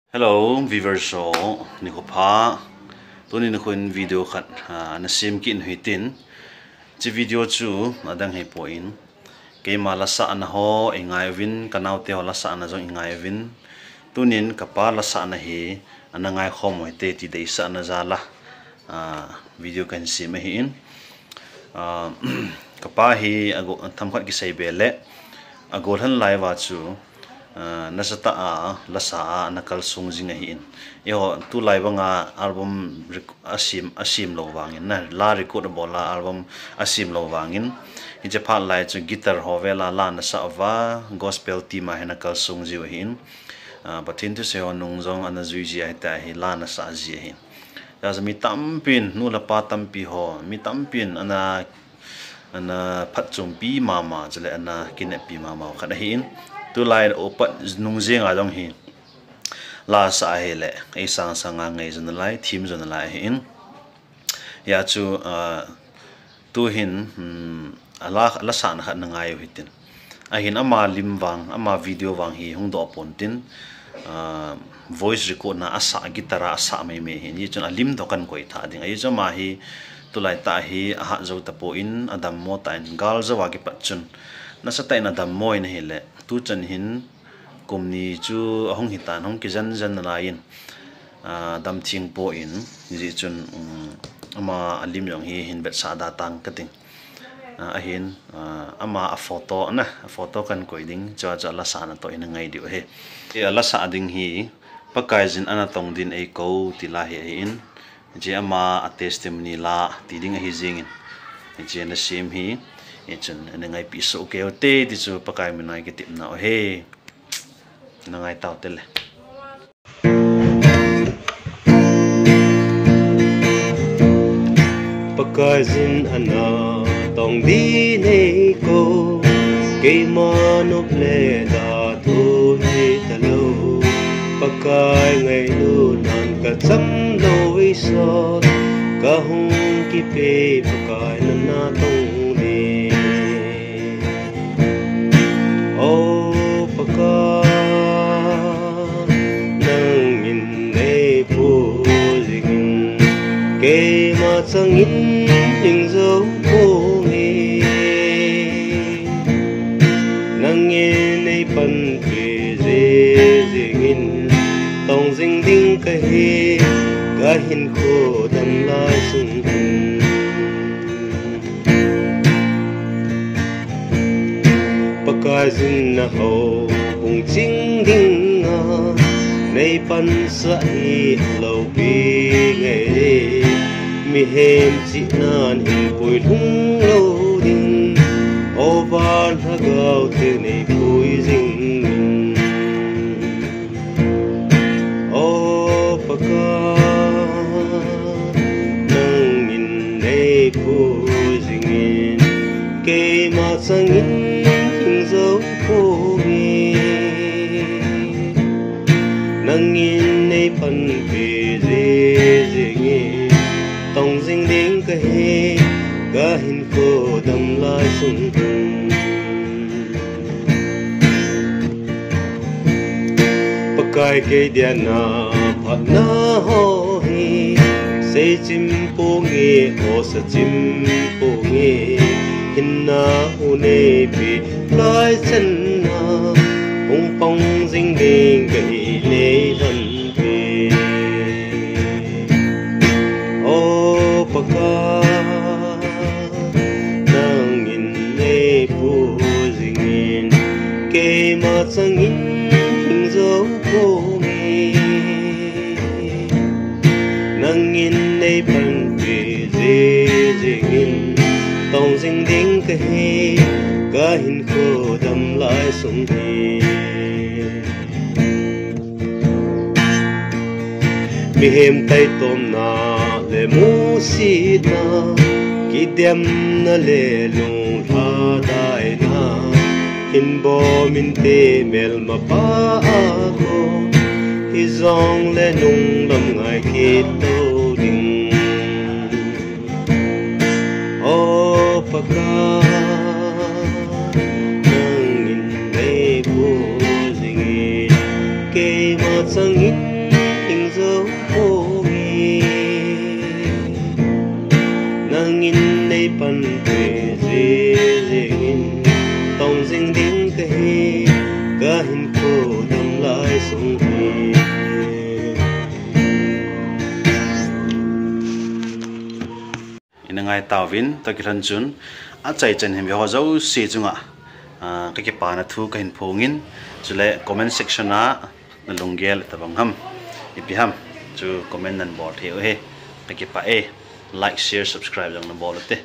Hello, viewers so ni ko pa tunin ko in video khat na sim kin hitin chi video chu adang he point ke mala sa na ho ingai win kanau te hola sa na jong ingai win tunin kapa la sa na hi anangai khom te ti dei sa na zala video kan sim hi in kapa hi ago tham khat ki sei bele agol han lai wa chu nasata lasa nakal sung jinga hin yo tu live nga album asim lo wangin na la record bola album asim lo wangin ije pha lai chu guitar hovela la na sa wa gospel team a nakal sung ji hin batin tu se onung jong ana zui ji ai ta hi la na sa ji hin ya mi tampin nu la pa tampi ho mi tampin ana phat chung pi mama chale ana kine pi mama khada hin tu lai opat nung jing a dong hi la sa hele ei sang sanga ngai zon lai thim zon lai hin ya chu tu hin ala la san khat na ngai hitin a hin ama lim wang ama video wang hi hung do pontin voice record na asa gitara asa mai me hin yi chun alim do kan koi tha ding ai cho ma hi tu lai ta hi ha zo ta po in adam mo ta in gal zo wa ki pat chun na sa tai na dam moi na hele tu chan hin kumni chu ahong hitan hong ki jan la in dam thing po in ji chun ama alim yong hi hin bet sa da tang kating a hin ama a photo kan koi ding cha la sa na to in ngai diu he la sa ding hi pakai jin ana tong din ei ko ti la hi in je ama a testimony la ti ding hi jing in je na sim hi chun ngai pi so ke te ti chu pakai mi nai ke tip na he ngai tau te le pakai jin ana tong di nei ko ke manop le da thu he ta lo pakai ngai lu nan ka cham loi so ka hung ki pe pakai na tong sang in những dấu phố nghề nắng nghe nay bận về dễ nghìn tòng dinh đinh cái he cả hin khô đầm lai sung pakai zin na ho bung ching ding nay bận sa hi lâu bi ngày mi hem chi nan hin pui lung lo ding o van ha gao te nei pui jing o paka nang in nei pui jing ke ma sang in hing zo po mi nang in nei pan pe je tong ding ding ka he ka hin ko dam lai sung pakai ke dia na phat na ho hi sei chim po nge o sa chim po nge hin na u ne pi lai chen na ong pong ding ding ka hi le lan sang in hình dấu cô mi nang in nay bằng về dễ nghìn tòng dinh đinh cái he cả hình khô đầm lại sung he mi hem tay tôm na le mu si na ki dem na le lung tha dai na in bo min te mel ma pa ko hi zong le nung lam ngai ki to ding o paka nang in nei bu jing ke ma sang in nangai tawin to ki ran chun a chai chen hem ho zo si chunga cái pa na thu ka hin phongin chule comment section a na lunggel tabang ham ipiham chu comment nan bol the he cái pa e like share subscribe jang na bol te